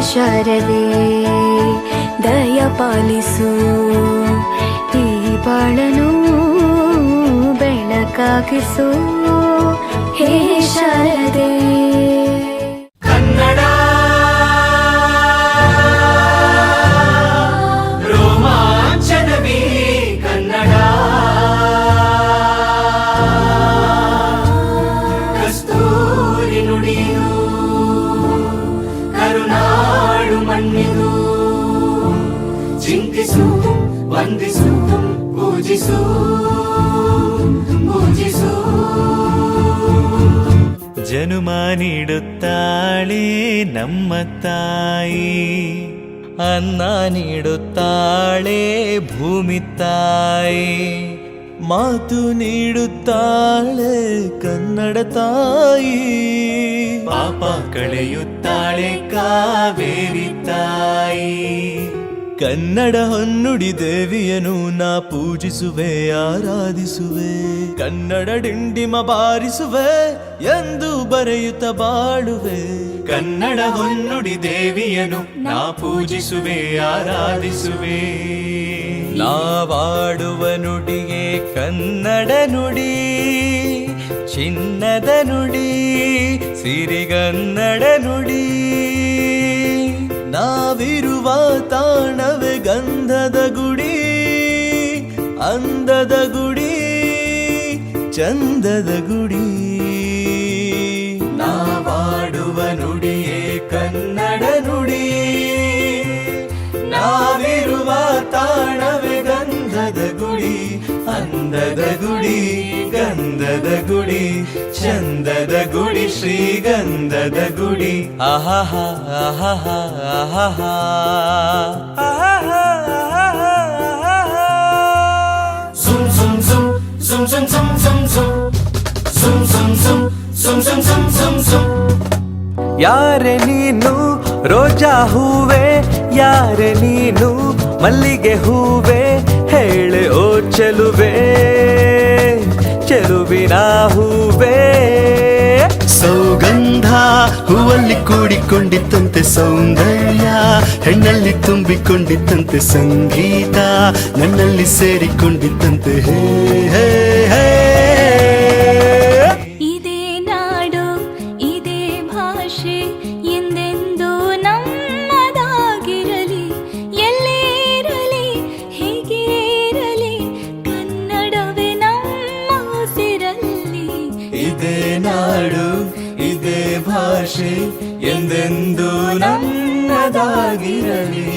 ಶಾರದೆ ದಯ ಪಾಲಿಸು, ಈ ಬಾಳನು ಬೆಳಕಾಗಿಸು. ಹೇ ಶಾರದೆ ಕನ್ನಡ ರೋಮಾಂಚನವೇ ಕನ್ನಡ, ಕಸ್ತೂರಿ ನುಡಿಯು ಕರುನಾಡು ಮಣ್ಣಿದು. ಚಿಂತಿಸು, ವಂದಿಸು, ಪೂಜಿಸು, ಪೂಜಿಸು. ಜನುಮ ನೀಡುತ್ತಾಳೆ ನಮ್ಮ ತಾಯಿ, ಅನ್ನ ನೀಡುತ್ತಾಳೆ ಭೂಮಿ ತಾಯಿ, ಮಾತು ನೀಡುತ್ತಾಳೆ ಕನ್ನಡ ತಾಯಿ, ಪಾಪ ಕಳೆಯುತ್ತಾಳೆ ಕಾವೇರಿ ತಾಯಿ. ಕನ್ನಡ ಹೊನ್ನುಡಿ ದೇವಿಯನು ನಾ ಪೂಜಿಸುವೆ ಆರಾಧಿಸುವೆ, ಕನ್ನಡ ಡಿಂಡಿಮ ಬಾರಿಸುವೆ ಎಂದು ಬರೆಯುತ್ತ ಬಾಳುವೆ. ಕನ್ನಡ ಹೊನ್ನುಡಿ ದೇವಿಯನು ನಾ ಪೂಜಿಸುವೆ ಆರಾಧಿಸುವೆ. ನಾವಾಡುವ ನುಡಿಯೇ ಕನ್ನಡ ನುಡಿ, ಚಿನ್ನದ ನುಡಿ, ಸಿರಿಗನ್ನಡ ನುಡಿ. ನಾವಿರುವ ತಾಣವೇ ಗಂಧದ ಗುಡಿ, ಅಂದದ ಗುಡಿ, ಚಂದದ ಗುಡಿ. ನಾವಾಡುವ ನುಡಿಯೇ ಕನ್ನಡ ನುಡಿ, ನಾವಿರುವ ತಾಣವೇ ಗಂಧದ ಗುಡಿ, ಅಂದದ ಗುಡಿ, ಗಂಧದ ಗುಡಿ, ಚಂದದ ಗುಡಿ, ಶ್ರೀಗಂಧದ ಗುಡಿ. ಆಹಾಹಾ ಆಹಾಹಾ ಆಹಾಹಾ ಆಹಾಹಾ. ಸುಮ್ ಸುಮ್ ಸುಮ್ ಸುಮ್ ಸುಮ್ ಸುಮ್ ಸುಮ್ ಸುಮ್ ಸುಮ್ ಸುಮ್ ಸುಮ್ ಸುಮ್ ಸುಮ್ ಸುಮ್ ಸುಮ್. ಯಾರೆ ನೀನು ರೋಜಾ ಹೂವೆ, ಯಾರೆ ನೀನು ಮಲ್ಲಿಗೆ ಹೂವೆ, ಹೇಳೆ ಓ ಚೆಲುವೆ ಚೆಲುವಿನ ಹೂವೆ. ಸೌಗಂಧ ಹೂವಲ್ಲಿ ಕೂಡಿಕೊಂಡಿತ್ತಂತೆ ಸೌಂದರ್ಯ, ಹೆಣ್ಣಲ್ಲಿ ತುಂಬಿಕೊಂಡಿತ್ತಂತೆ ಸಂಗೀತ, ನನ್ನಲ್ಲಿ ಸೇರಿಕೊಂಡಿತ್ತಂತೆ ಹೇ ಹೇ ಹೇ. ಇದೇ ನಾಡು ಇದೇ ಭಾಷೆ ಎಂದೆಂದು ನಮ್ಮದಾಗಿರಲಿ, ಎಲ್ಲೇ ಇರಲಿ ಹೇಗೆ ಇರಲಿ ಕನ್ನಡವೇ ನಮ್ಮ ಉಸಿರಲ್ಲಿ. ಇದೇ ನಾಡು ಇದೇ ಭಾಷೆ ಎಂದೆಂದು ನನ್ನದಾಗಿರಲಿ.